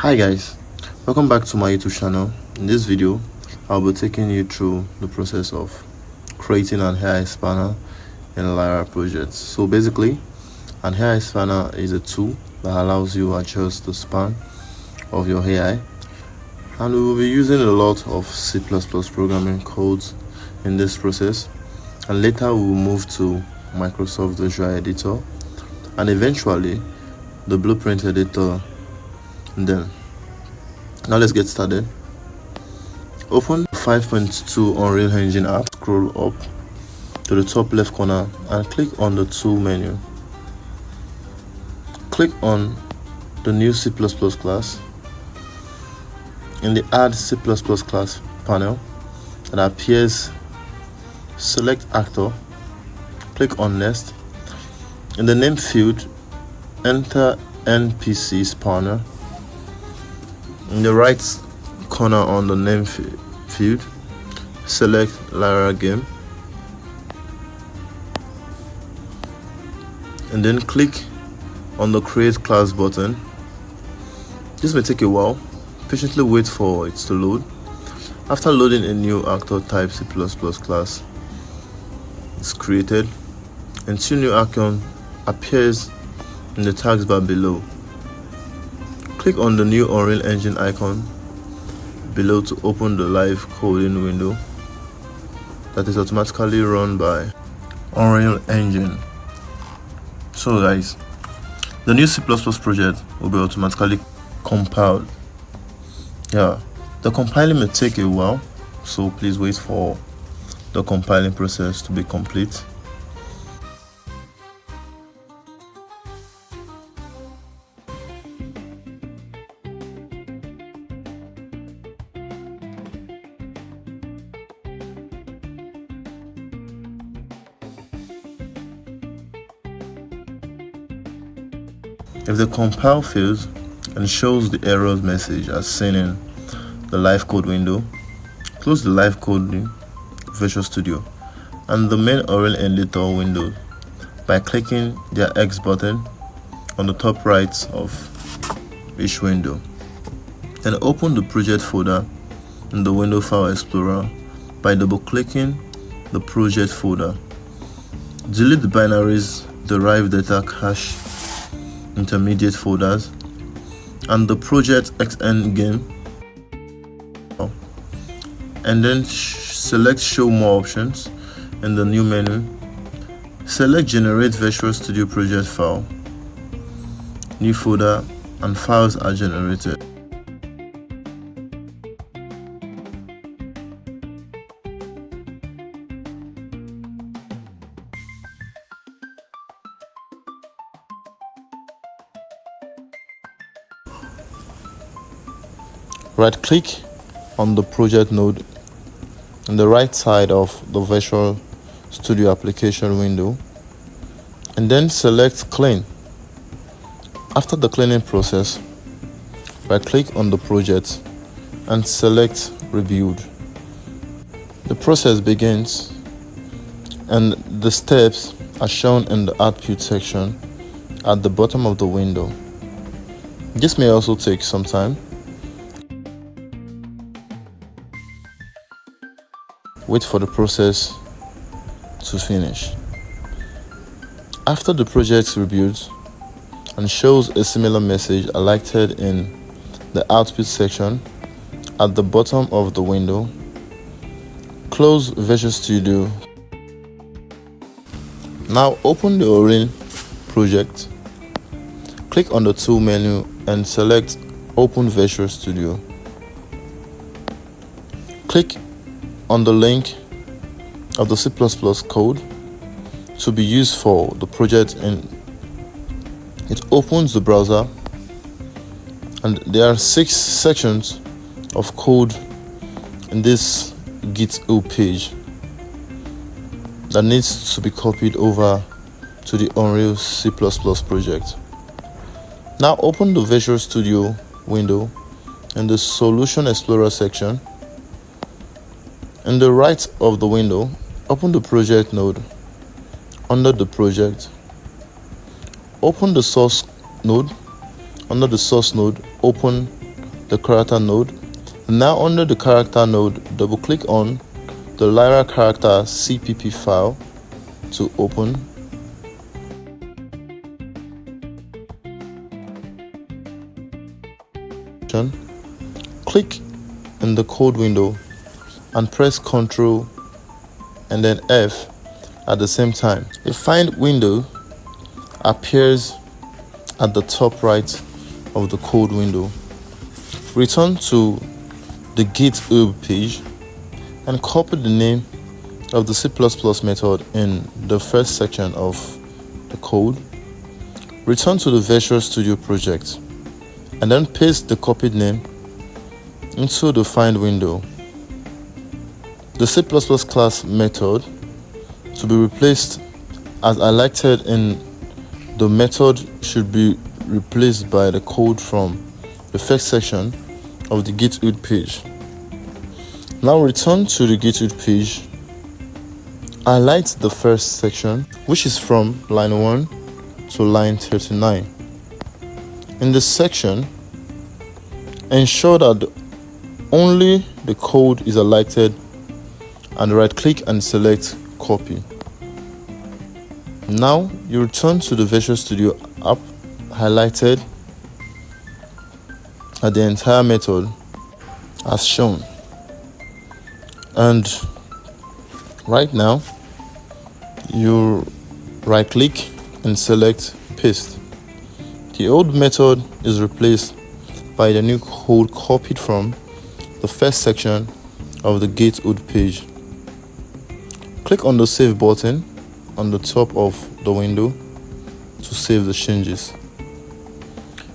Hi guys, welcome back to my YouTube channel. In this video, I'll be taking you through the process of creating an hair spanner in Lyra project. So basically, an hair spanner is a tool that allows you to adjust the span of your hair, and we will be using a lot of C++ programming codes in this process, and later we will move to Microsoft Visual Editor and eventually the Blueprint Editor. And then now let's get started. Open 5.2 Unreal Engine app, scroll up to the top left corner and click on the tool menu. Click on the new C++ class. In the add C++ class panel that appears, select actor, click on next. In the name field, enter NPC spanner. In the right corner on the name field, select Lyra game and then click on the create class button. This may take a while. Patiently wait for it to load. After loading, a new actor type C++ class is created and two new icon appears in the tags bar below. Click on the new Unreal Engine icon below to open the live coding window that is automatically run by Unreal Engine. So guys, the new C++ project will be automatically compiled. The compiling may take a while, so please wait for the compiling process to be complete. If the compile fails and shows the error message as seen in the live code window, close the live code in Visual Studio and the main Unreal Editor window by clicking the X button on the top right of each window. Then open the project folder in the Window File Explorer by double-clicking the project folder. Delete the binaries, derived data cache, intermediate folders, and the project XN game, and then select show more options in the new menu. Select generate Visual Studio project file, new folder, and files are generated. Right click on the project node on the right side of the Visual Studio application window and then select clean. After the cleaning process, right click on the project and select rebuild. The process begins and the steps are shown in the output section at the bottom of the window. This may also take some time. Wait for the process to finish. After the project reboots and shows a similar message highlighted in the output section at the bottom of the window, close Visual Studio. Now open the Unreal project, click on the tool menu and select Open Visual Studio. Click on the link of the C++ code to be used for the project, and it opens the browser, and there are 6 sections of code in this GitHub page that needs to be copied over to the Unreal C++ project. Now open the Visual Studio window in the Solution Explorer section. In the right of the window, open the project node. Under the project, open the source node. Under the source node, open the character node. Now under the character node, double click on the Lyra character CPP file to open. Click in the code window and press Ctrl and then F at the same time. A find window appears at the top right of the code window. Return to the GitHub page and copy the name of the C++ method in the first section of the code. Return to the Visual Studio project and then paste the copied name into the find window. The C++ class method to be replaced as highlighted in the method should be replaced by the code from the first section of the GitHub page. Now return to the GitHub page. Highlight the first section, which is from line 1 to line 39. In this section, ensure that only the code is highlighted and right click and select copy. Now you return to the Visual Studio app, highlighted at the entire method as shown, and right now you right click and select paste. The old method is replaced by the new code copied from the first section of the GitHub page. Click on the save button on the top of the window to save the changes.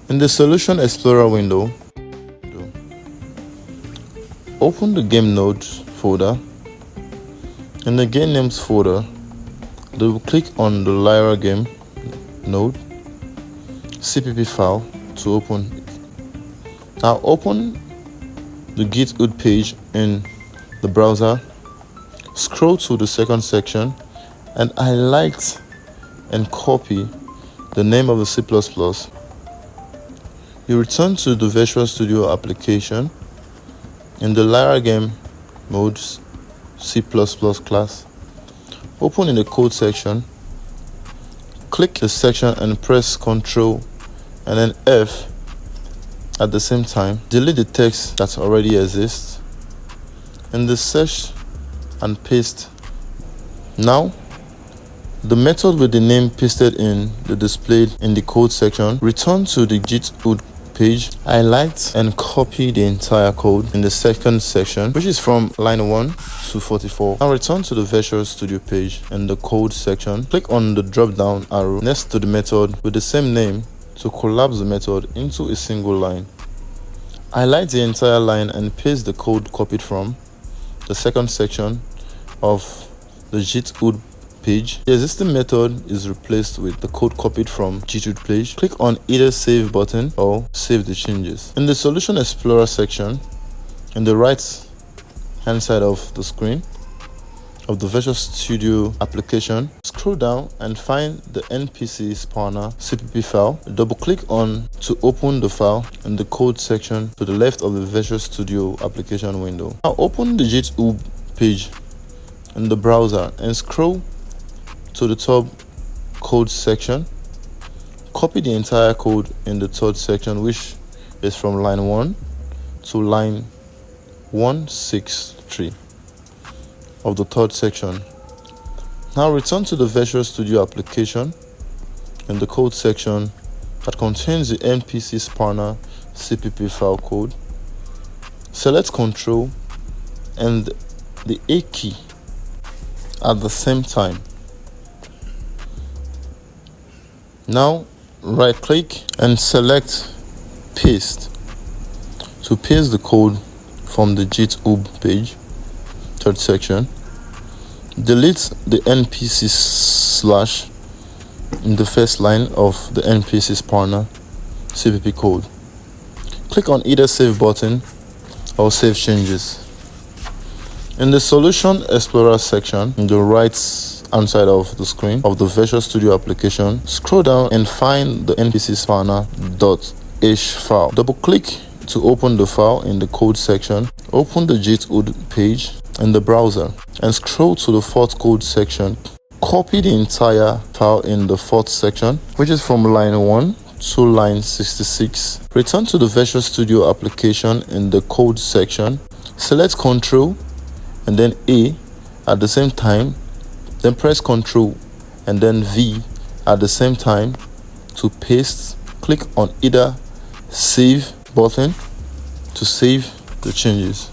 In the Solution Explorer window, open the Game Nodes folder. In the Game Names folder, double click on the Lyra game node CPP file to open it. Now open the GitHub page in the browser, scroll to the second section and highlight and copy the name of the C++. You return to the Visual Studio application. In the Lyra game modes C++ class, open in the code section, click the section and press Ctrl and then F at the same time. Delete the text that already exists. In the search and paste. Now the method with the name pasted in the displayed in the code section. Return to the GitHub page, highlight and copy the entire code in the second section, which is from line 1 to 44. Now return to the Visual Studio page in the code section. Click on the drop down arrow next to the method with the same name to collapse the method into a single line. Highlight the entire line and paste the code copied from the second section of the GitHub page. The existing method is replaced with the code copied from GitHub page. Click on either save button or save the changes. In the Solution Explorer section, in the right hand side of the screen of the Visual Studio application, scroll down and find the NPC spawner CPP file. Double click on to open the file in the code section to the left of the Visual Studio application window. Now open the GitHub page in the browser and scroll to the top code section. Copy the entire code in the third section, which is from line 1 to line 163 of the third section. Now return to the Visual Studio application in the code section that contains the NPC spawner CPP file code. Select Ctrl and the A key at the same time. Now right click and select paste to paste the code from the GitHub page, third section. Delete the NPC slash in the first line of the NPC spawner CPP code. Click on either save button or save changes. In the Solution Explorer section, in the right hand side of the screen of the Visual Studio application, scroll down and find the NPC spawner.h file. Double click to open the file in the code section, open the JIT-UD page in the browser and scroll to the fourth code section. Copy the entire file in the fourth section, which is from line 1 to line 66. Return to the Visual Studio application in the code section. Select Ctrl and then A at the same time, then press Ctrl and then V at the same time to paste. Click on either Save button to save the changes.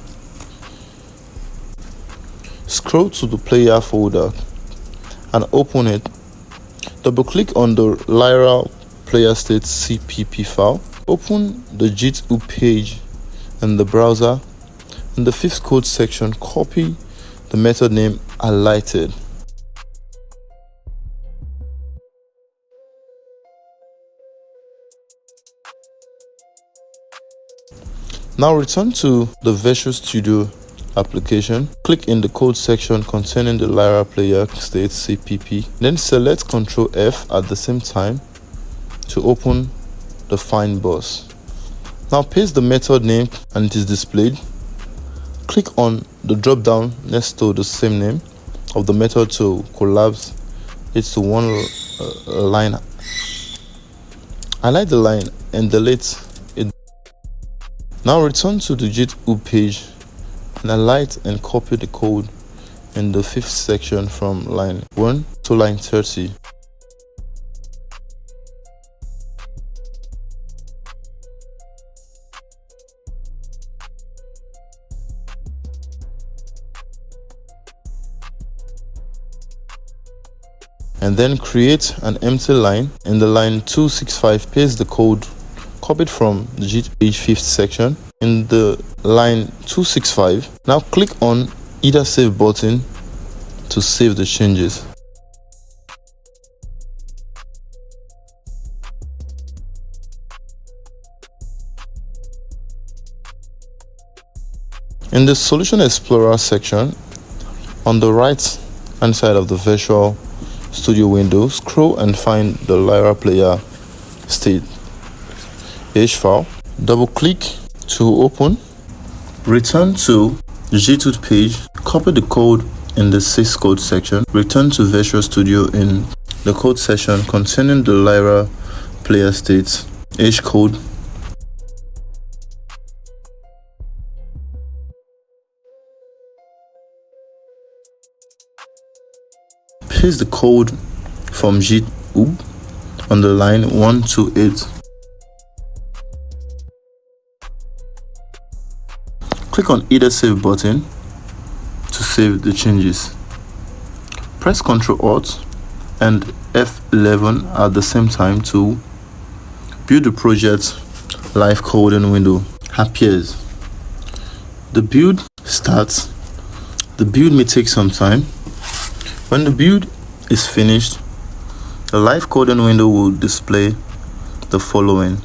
Scroll to the player folder and open it. Double click on the Lyra player state CPP file. Open the JIT-UD page in the browser. In the fifth code section, copy the method name highlighted. Now return to the Visual Studio application. Click in the code section containing the Lyra player state CPP. Then select Ctrl F at the same time to open the find bus. Now paste the method name and it is displayed. Click on the drop down next to the same name of the method to collapse it to one line. Highlight the line and delete it. Now return to the JIT-UD page and highlight and copy the code in the fifth section from line 1 to line 30. And then create an empty line. In the line 265, paste the code copied from the JIT page 5th section. In the line 265, now click on either Save button to save the changes. In the Solution Explorer section, on the right hand side of the Visual Studio window, scroll and find the Lyra player state H file. Double click to open. Return to the JIT-UD page. Copy the code in the 6th code section. Return to Visual Studio in the code section containing the Lyra player state H code. Paste the code from JIT-UD on the line 1 to 8. Click on either Save button to save the changes. Press Ctrl Alt and F11 at the same time to build the project live coding window appears. The build starts. The build may take some time. When the build is finished, the live coding window will display the following.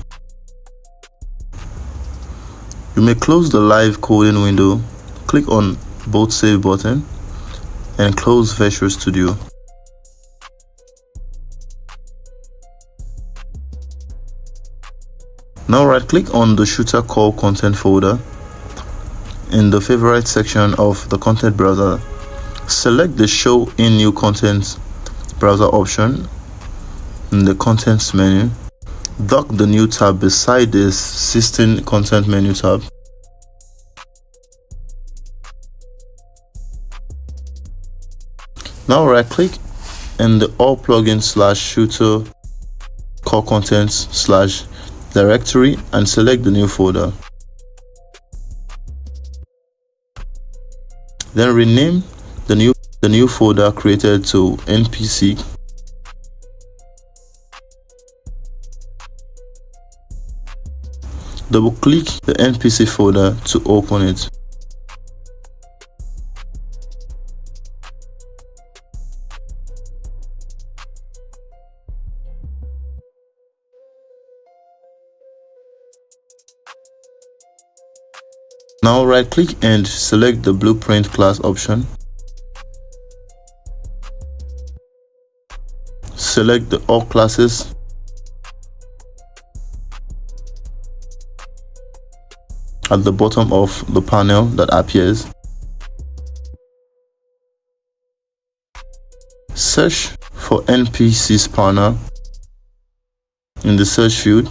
You may close the live coding window, click on both Save button and close Visual Studio. Now right click on the shooter call content folder in the favorite section of the content browser. Select the Show in New Content browser option in the Contents menu. Dock the new tab beside the existing Content menu tab. Now right click in the All Plugins / Shooter Call Contents / directory and select the new folder. Then rename the new folder created to NPC. Double click the NPC folder to open it. Now right click and select the Blueprint class option. Select the All Classes. at the bottom of the panel that appears. Search for NPC Spanner in the search field.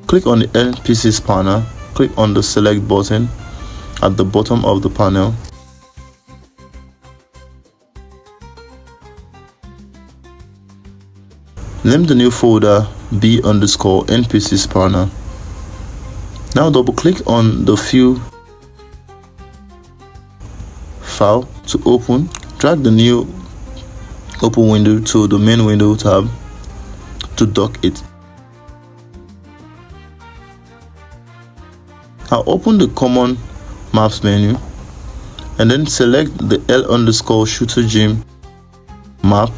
Click on the NPC Spanner, click on the select button at the bottom of the panel. Name the new folder B_NPC Spanner. Now double click on the view file to open. Drag the new open window to the main window tab to dock it. Now open the common maps menu and then select the L_shooter gym map.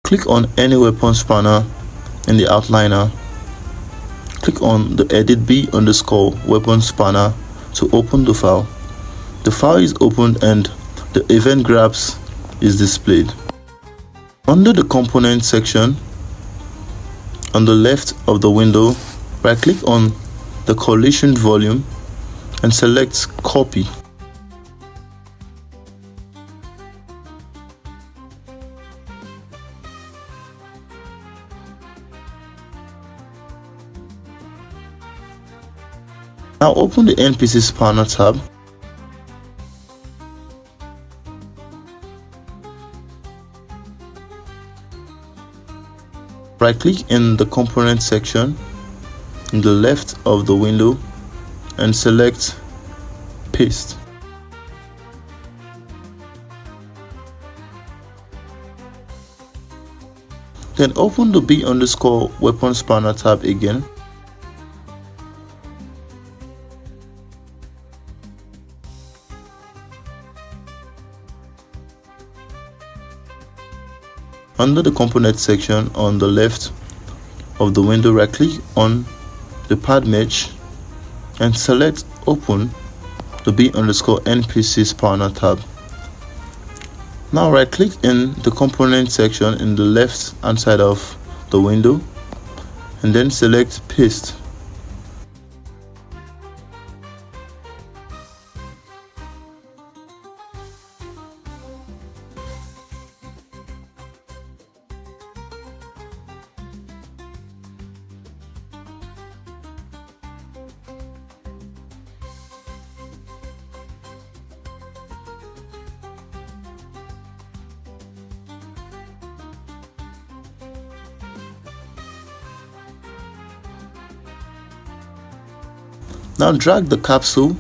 Click on any weapon spanner in the outliner. Click on the edit B_weapon spanner to open the file. The file is opened and the event grabs is displayed. Under the component section, on the left of the window, right click on the collision volume and select copy. Now open the NPC Spanner tab. Right click in the component section in the left of the window and select paste. Then open the B_weapon spanner tab again. Under the component section on the left of the window, right click on the pad mesh and select open the B_NPC Spanner tab. Now right click in the component section in the left hand side of the window and then select paste. Now drag the capsule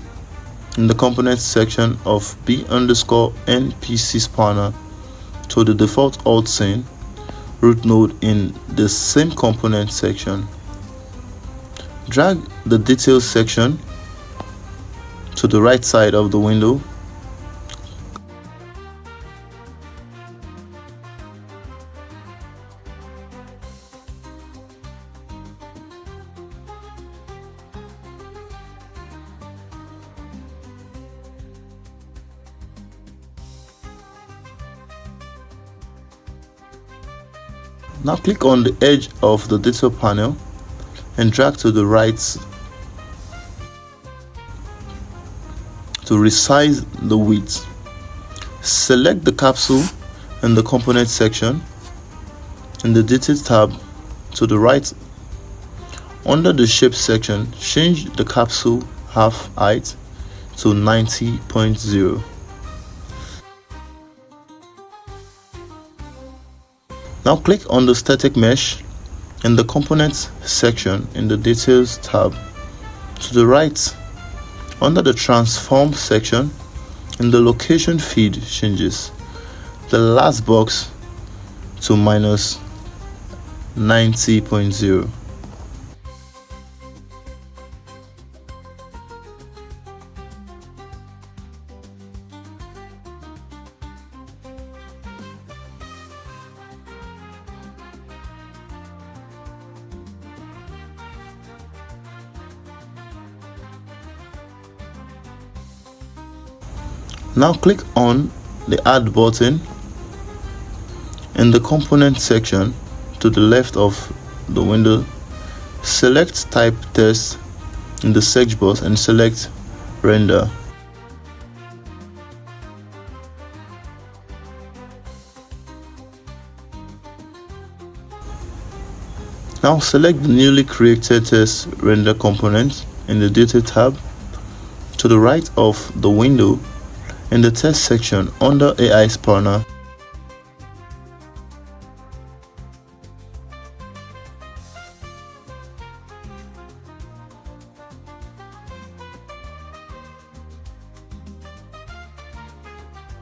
in the components section of B_NPC Spanner to the default alt scene root node in the same component section. Drag the details section to the right side of the window. Now click on the edge of the detail panel and drag to the right to resize the width. Select the capsule in the component section in the details tab to the right Under the shape section, change the capsule half height to 90.0. Now click on the static mesh in the components section in the details tab. To the right, under the transform section in the location feed changes, the last box to minus 90.0. Now click on the add button in the component section to the left of the window. Select type test in the search box and select render. Now select the newly created test render component in the detail tab. To the right of the window in the test section under AI Spanner,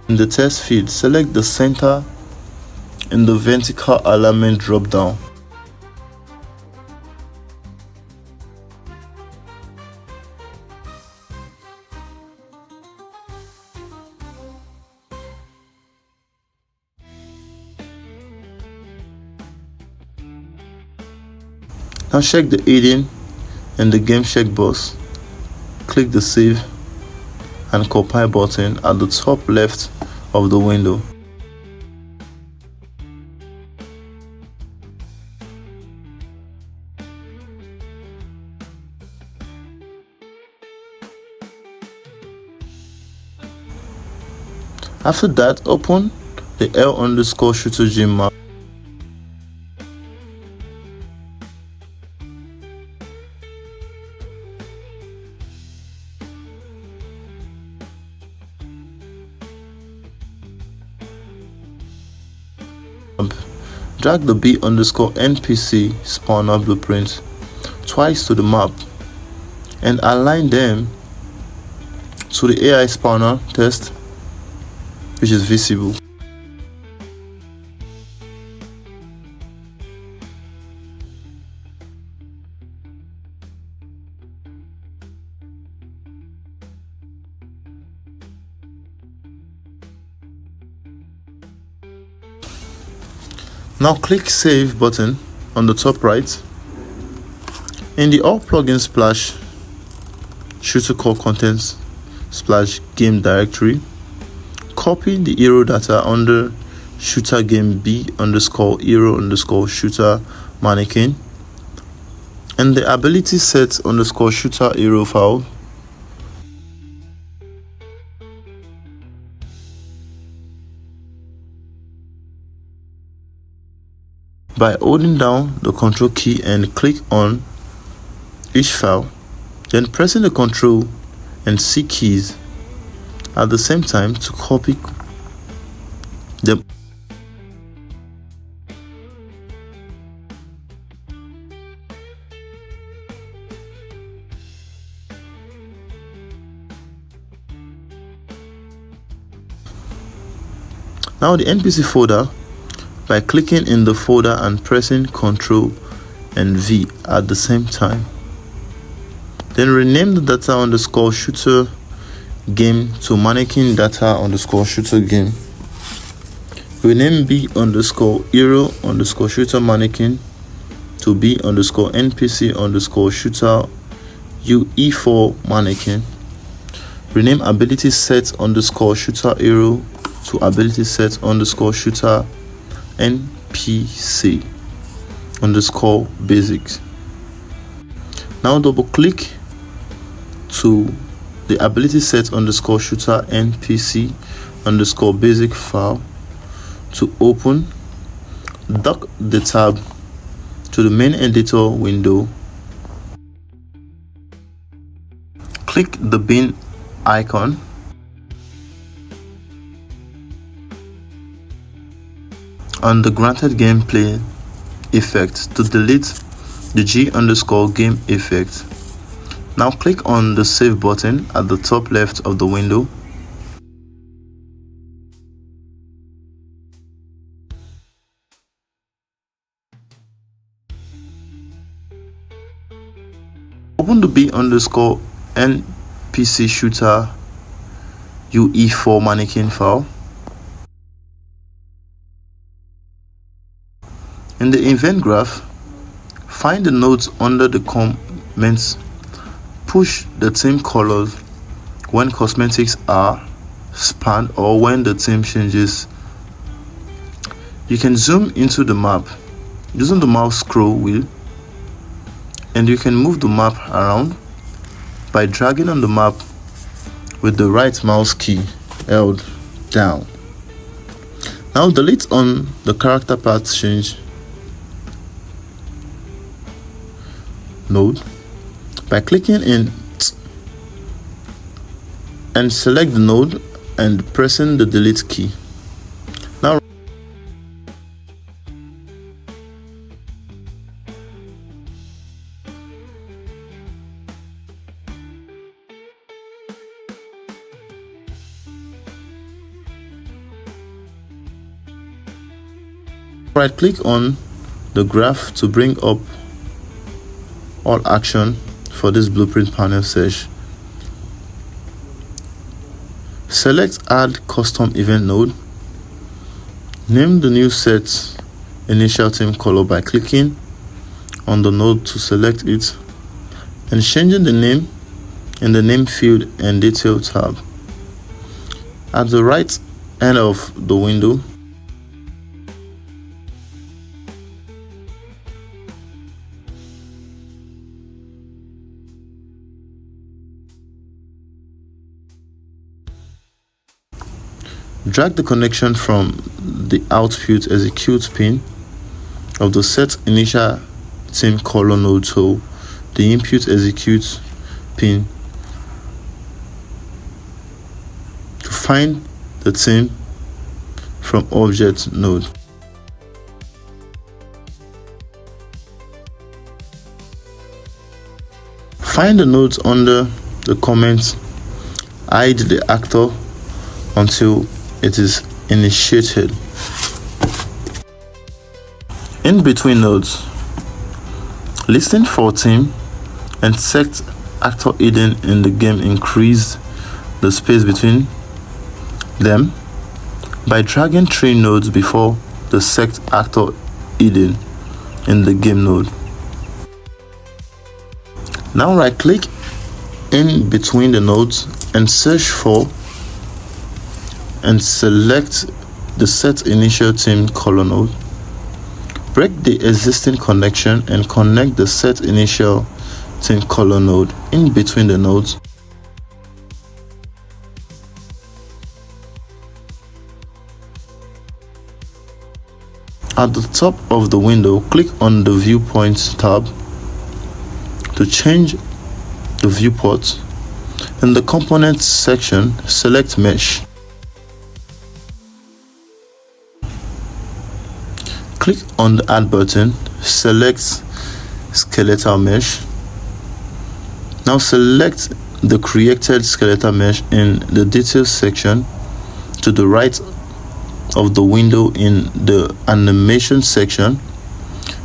in the test field, select the center in the vertical alignment drop down. Now check the hidden in the game checkbox. Click the save and compile button at the top left of the window. After that, open the L_shooter game map. Drag the B_NPC spawner blueprint twice to the map and align them to the AI spawner test, which is visible. Now click Save button on the top right. In the All Plugins Splash Shooter Core Contents Splash Game directory, copy the hero data under Shooter Game B_hero_shooter mannequin and the ability set_shooter hero file. By holding down the Control key and click on each file, then pressing the Control and C keys at the same time to copy them. Now the NPC folder, by clicking in the folder and pressing Ctrl and V at the same time. Then rename the data_shooter game to mannequin data_shooter game. Rename B_hero_shooter mannequin to B_NPC_shooter UE4 mannequin. Rename ability set_shooter hero to ability set_shooter NPC_basics. Now double click to the ability set_shooter NPC_basic file to open. Dock the tab to the main editor window click the bin icon on the granted gameplay effect to delete the G_game effect. Now click on the save button at the top left of the window. Open the B_NPC shooter UE4 mannequin file. In the event graph, find the nodes under the comments. Push the theme colors when cosmetics are spanned or when the theme changes. You can zoom into the map using the mouse scroll wheel, and you can move the map around by dragging on the map with the right mouse key held down. Now delete on the character path change node by clicking in and select the node and pressing the delete key. Now right click on the graph to bring up all action for this blueprint panel search. Select add custom event node. Name the new set initial theme color by clicking on the node to select it and changing the name in the name field and detail tab. At the right end of the window, drag the connection from the output execute pin of the set initial theme color node to the input execute pin to find the theme from object node. Find the nodes under the comment, hide the actor until it is initiated. In between nodes, listen for theme and set actor hidden in the game. Increase the space between them by dragging 3 nodes before the set actor hidden in the game node. Now right click in between the nodes and search for and select the set initial theme color node. Break the existing connection and connect the set initial theme color node in between the nodes. At the top of the window, click on the viewpoint tab to change the viewport. In the components section, select mesh. Click on the add button, select skeletal mesh. Now select the created skeletal mesh in the details section to the right of the window. In the animation section,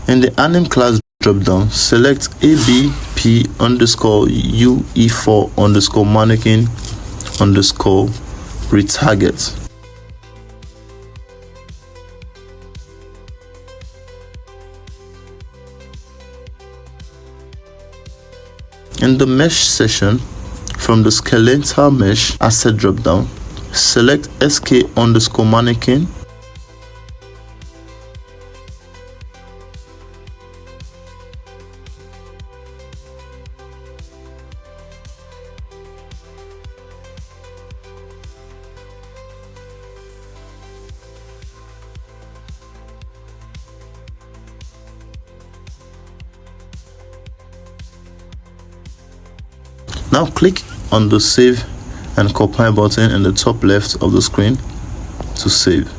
in the anim class drop down, select ABP_UE4_mannequin_retarget. In the mesh section, from the skeletal mesh asset drop down, select SK_mannequin. Now click on the Save and Compile button in the top left of the screen to save.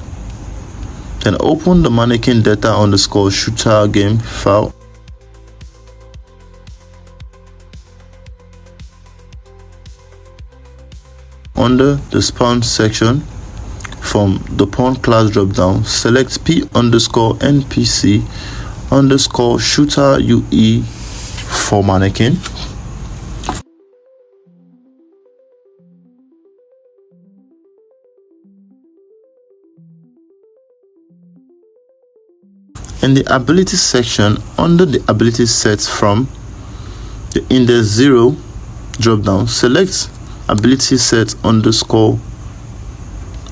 Then open the mannequin data underscore shooter game file. Under the spawn section, from the pawn class drop-down, select p underscore npc underscore shooter ue for mannequin. In the ability section, under the ability sets from the index 0 drop-down, select ability set underscore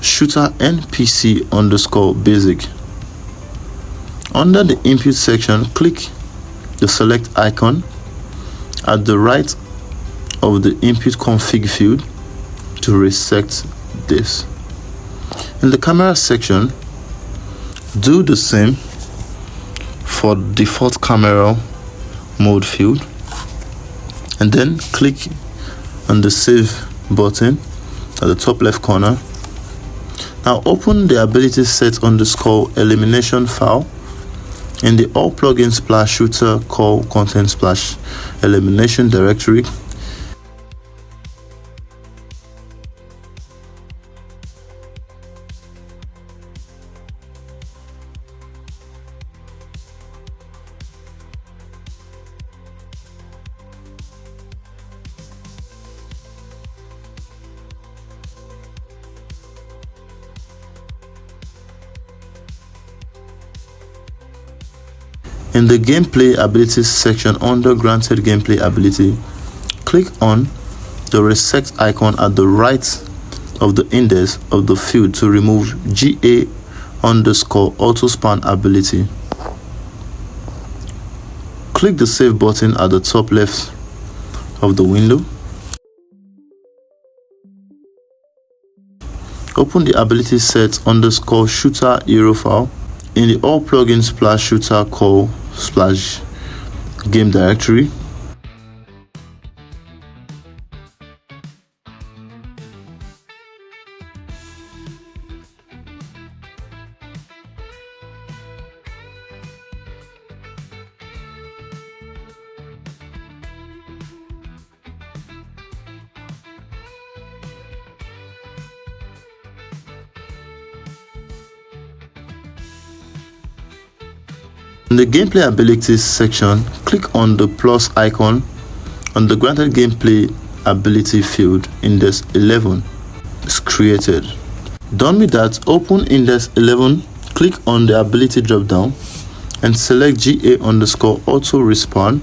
shooter npc underscore basic. Under the input section, click the select icon at the right of the input config field to reset this. In the camera section, do the same for default camera mode field, and then click on the save button at the top left corner. Now open the ability set underscore elimination file in the all plugins splash shooter call content splash elimination directory. In the gameplay abilities section under granted gameplay ability, click on the reset icon at the right of the index of the field to remove GA underscore autospan ability. Click the save button at the top left of the window. Open the ability set underscore shooter hero file in the all plugins splash shooter call splash game directory. In the gameplay abilities section, click on the plus icon on the granted gameplay ability field. Index 11 is created. Done with that, open index 11, click on the ability drop down and select GA underscore auto respawn.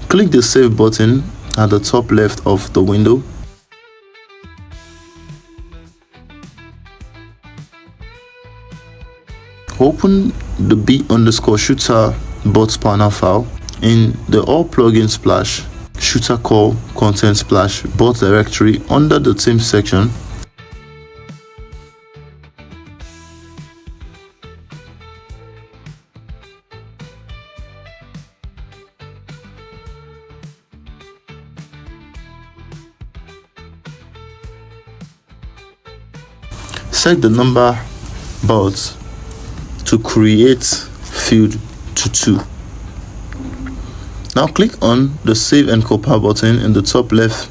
Click the save button at the top left of the window. Open the b underscore shooter bot spanner file in the all plugins splash shooter call content splash bot directory under the team section. Set the number bots to create field to 2. Now click on the save and compile button in the top left.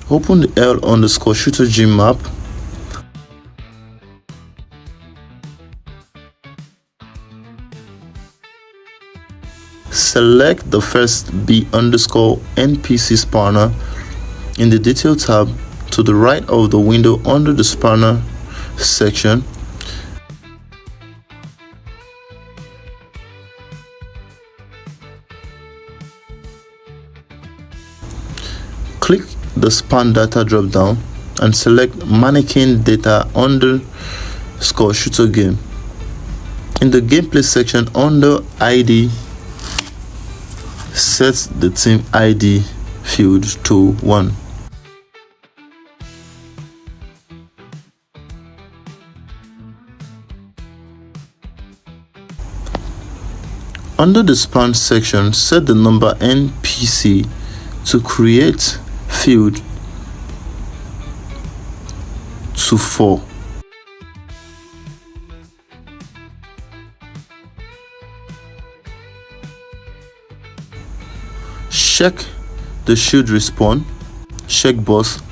Open the L underscore shooter gym map. Select the first B underscore NPC spawner in the detail tab to the right of the window under the spawner section. Click the span data drop down and select mannequin data under underscore shooter game. In the gameplay section under ID, set the team ID field to 1. Under the span section, set the number NPC to create field to 4. Check the shield respawn checkbox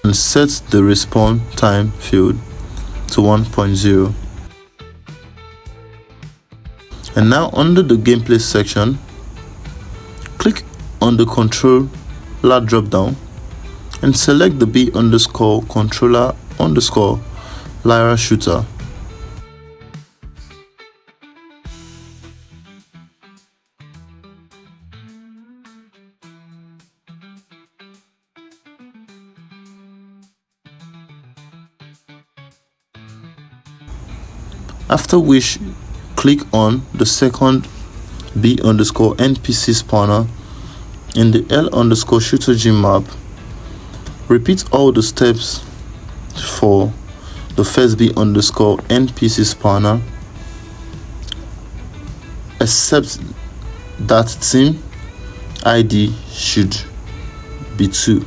and set the respawn time field to 1.0. And now under the gameplay section, click on the controller drop down and select the B underscore controller underscore Lyra shooter. After which, click on the second B underscore NPC spawner in the L underscore shooter gym map. Repeat all the steps for the first B underscore NPC spawner, except that team ID should be 2.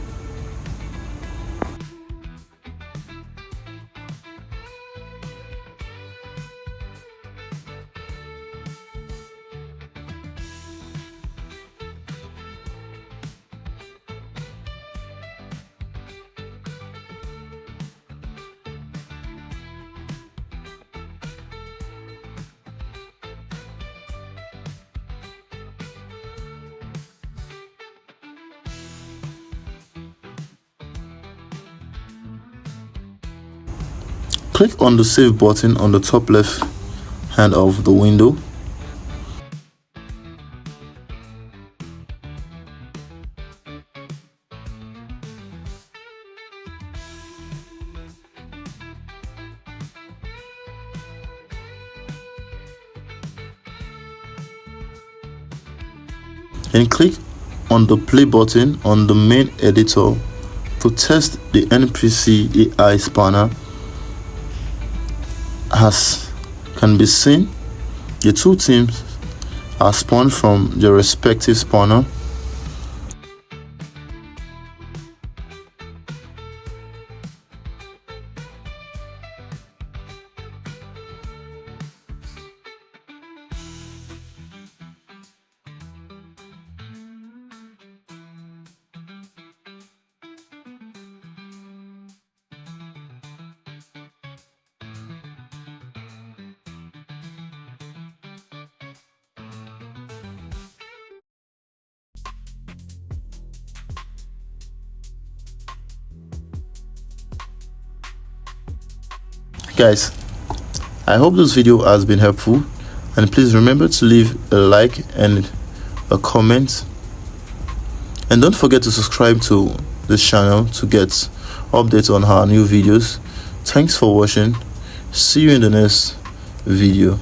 Click on the save button on the top left hand of the window. And click on the play button on the main editor to test the NPC AI spawner. As can be seen, the two teams are spawned from their respective spawner. Guys, I hope this video has been helpful, and please remember to leave a like and a comment, and don't forget to subscribe to this channel to get updates on our new videos. Thanks for watching. See you in the next video.